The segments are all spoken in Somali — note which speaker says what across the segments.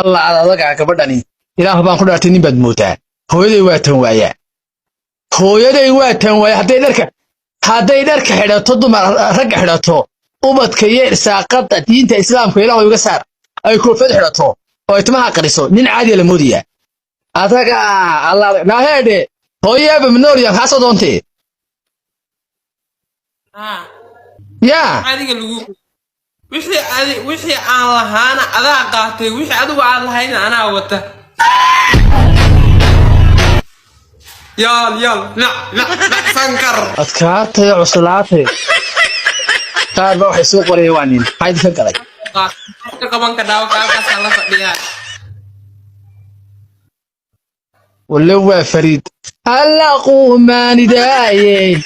Speaker 1: الله على ضقع كبدني إله بان كل أرتني بد موتا هو يدي واتن ويا هو يدي واتن ويا هذا يدرك حدا تضم رجع حدا تو وبد كي ساقط دين الإسلام كي لا يقصر أي كوفد حدا تو أو يتمها قريسو نين عادي المودية أتاقع الله لا هذا هو يبي من نور يا حسد أنتي يا
Speaker 2: عادي قالوا وشي الله أنا أذا قاتي وشي أدو الله هنا أنا وته يال لا فنكر
Speaker 1: أذكرت يا عسلاتي قال بروح يسوق وريوانين هاي فنكري
Speaker 2: كمان كداو كاكا سالة فديها
Speaker 1: واللي هو فريد هلا قوماني دايي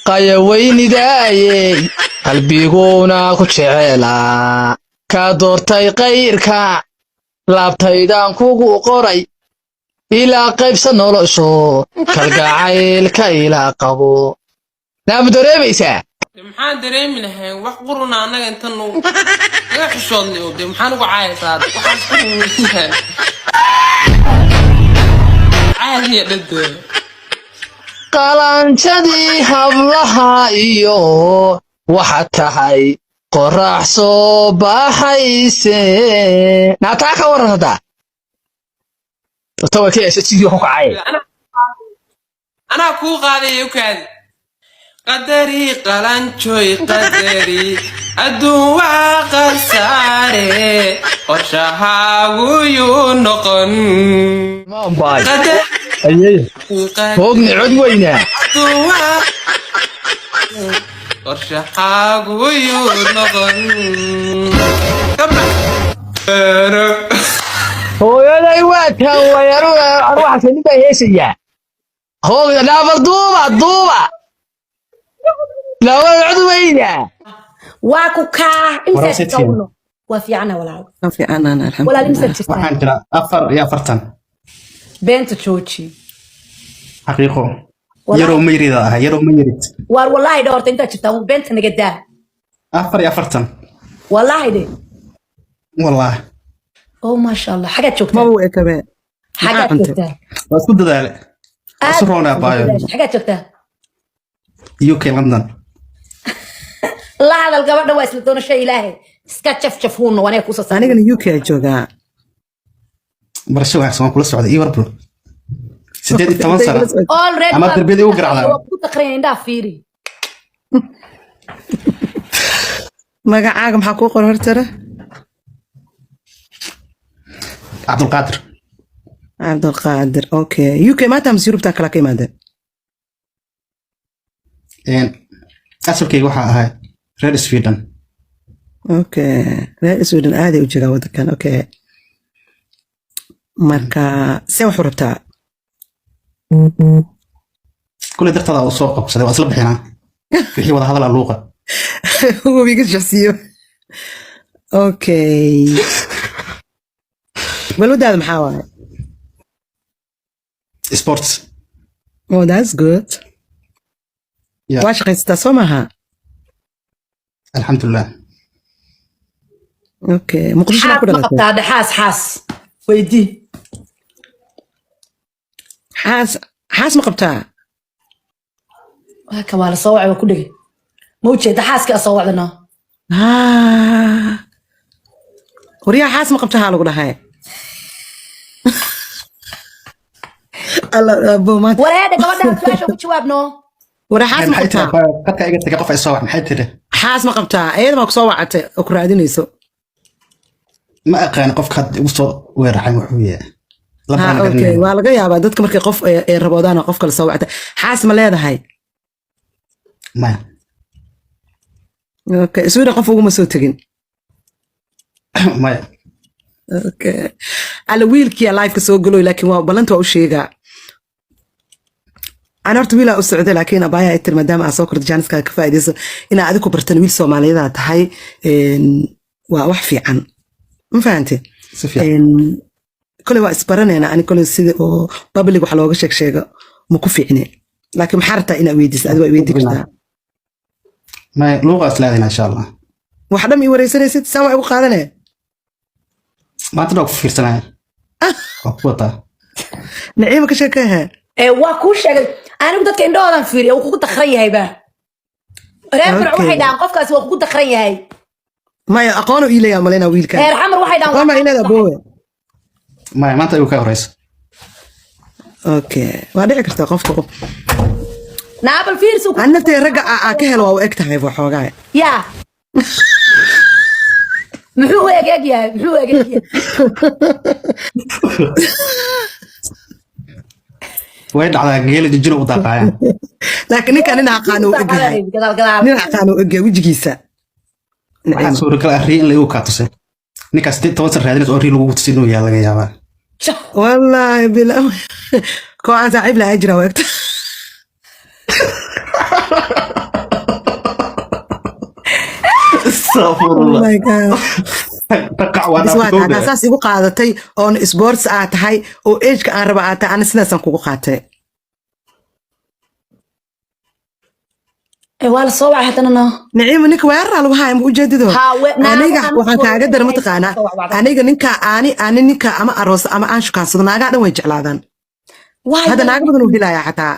Speaker 1: قيويني دايي qalbiguna ku jecela ka doortay qayrka laabtaydan kugu qoray ila qaybsan nolosho kalgacaylka ila qabo naam dareemaysa
Speaker 2: maxaan dareemi lahayn wax quruna anaga inta noo naga xishoodnay oo maxaan ugu caayaysaa waxaan ku rumaysan caadi dhaddo
Speaker 1: qalanjadii hablaha iyo waxaad tahay qorax soo baxayse naataa ka waran hadda tawa kee sidii ku kacay
Speaker 2: ana ku qaaday ukaad qadari qalanjoy qadari aduu waa qasaare qorshahaagu yuu noqon
Speaker 1: ma baay ayay hoogni cod weyna
Speaker 2: qorshahaagu yuu noqon
Speaker 1: hooyaday waa tan wayaro arwaxa sanida heesaya hoogna laabar duuba laabar cod weyna
Speaker 3: واكوكا امسك تقولوا وافيعنا ولا
Speaker 4: وافيعنا انا الحمد
Speaker 3: ولا
Speaker 4: لله
Speaker 3: امسك
Speaker 5: waxaan jira afar iyo afartan
Speaker 3: بنت تشوتشي
Speaker 5: xaqiiqo yaroo meyrida ah yaroo meyrid
Speaker 3: وار والله دورت انت شفتها بنت نقدا
Speaker 5: afar iyo afartan
Speaker 3: والله دي
Speaker 5: والله
Speaker 3: او ما شاء الله حاجه
Speaker 4: ما
Speaker 3: شفتها
Speaker 4: هو كمان
Speaker 3: حاجه شفتها
Speaker 5: waa isku dadaale asroona baayo
Speaker 3: حاجه شفتها
Speaker 5: UK London
Speaker 3: لا هذا القبر ده واسل دون شيء الهي سكتشف شفون وانا كوسا
Speaker 4: انا كان يو كي جوجا
Speaker 5: barasho wax soo kula socday iyo warbulo 18 sano
Speaker 3: اولريدي
Speaker 5: ama darbiyada ugu garacdaa
Speaker 3: ku taqriin inda fiiri
Speaker 4: magacaaga maxaa ku qoran hortara Abdulqaadir okay UK ma taam Yurubta kala ka imaade
Speaker 5: asalkayga waxa ahay reer Sweden
Speaker 4: okay reer Sweden aad u jira wadankan okay marka see wax rabtaa
Speaker 5: kule dartada oo soo qabsaday waa isla bixinaa wixii wada hadal luuqa
Speaker 4: هو بيجي شخصيه اوكي ولو ده محاور
Speaker 5: sports
Speaker 4: oh that's good واش قيستا سمها
Speaker 5: الحمد لله
Speaker 4: اوكي مقدش ناكل
Speaker 3: هذا حاس ويدي
Speaker 4: حاس مقبتها
Speaker 3: هكا ولا صوعي وكله موجه ده حاسك اصوعنا
Speaker 4: وريا حاس مقبتها لو دحاي الله ابو ما
Speaker 3: ولا هذا قبل ده شو جوابنا
Speaker 4: ورا حاس مقبتها
Speaker 5: dadka iga tagay qof ay soo wax maxay tiri
Speaker 4: حاس مقبتها ايد ما soo wacatay oo ku raadinayso
Speaker 5: ma aqaan qofka had ugu soo weeraxay wuxuu yahay
Speaker 4: okay waa laga yaabaa dadka markay qof ay raboodaan qof kale soo wactay xaas ma leedahay
Speaker 5: ma
Speaker 4: okay iswida qof ugu ma soo tagin
Speaker 5: ma
Speaker 4: okay ala wiilkii live ka soo galo laakiin waa balanta u sheegaa ana horta wiil u socday laakiin abaya ay tir maadaama soo kordh janiska ka faa'iideyso in aad ku bartan wiil Soomaaliyeed tahay waa wax fiican ma fahanti kale waa isbaranayna ani kale sida oo public wax looga sheego ma ku fiicneen laakiin maxaa rabtaa inaad weydiiso aad waa weydiin kartaa
Speaker 5: ما لغة ثلاثة إن شاء الله
Speaker 4: واحدة من وريسانيسيد سامع أبو قادنة
Speaker 5: ما تدوق في سنة أقوى
Speaker 4: نعيمة كشكاها
Speaker 3: waa kuu sheegay anigu dadka indhahoodan fiiriya wuu kugu dakran yahay ba reer burc waxay dhahaan qofkaasi waa kugu dakran yahay
Speaker 4: ما أقانو إلي يا مالينا ويلكا
Speaker 3: reer xamar waxay dhahaan
Speaker 4: ما إلي هذا بوه
Speaker 5: ما أنت يوكا رئيس
Speaker 4: أوكي ما دعك رتا قف
Speaker 3: naabal fiirsu
Speaker 4: أنا ترجع أكهل أو أكتها في حوجاي
Speaker 3: yaa muxuu eeg yahay muxuu eeg yahay
Speaker 5: وين على جيل الجنوب وطاقة
Speaker 4: لكن كان أنا أقانو أجهاي أنا أقانو أجهاي وجيسا
Speaker 5: waxaan soo kala akhriin in lagu kaatuse ninkaas 10 raadinad oo riil ugu tusino yaa laga yaabaa
Speaker 4: والله بلا كو أنا صاحب لا أجرا وقت
Speaker 5: استغفر
Speaker 4: Oh
Speaker 5: الله
Speaker 4: my god
Speaker 5: تقع وانا
Speaker 4: بس واحد أنا أساس يبقى قاعدتي أون سبورتس هاي أو إيش كأنا ربعتها أنا سنة سنكو قاعدتي
Speaker 3: waa la soo wacay hadana no
Speaker 4: نعيم نك وير على وهاي مجددو أنا وحنا كاجا در متقانا أنا نك أنا نك أما أروس أما أنشو كان صدنا قاعد ويجعل هذا هذا ناقد بدنا وهلا يا حتى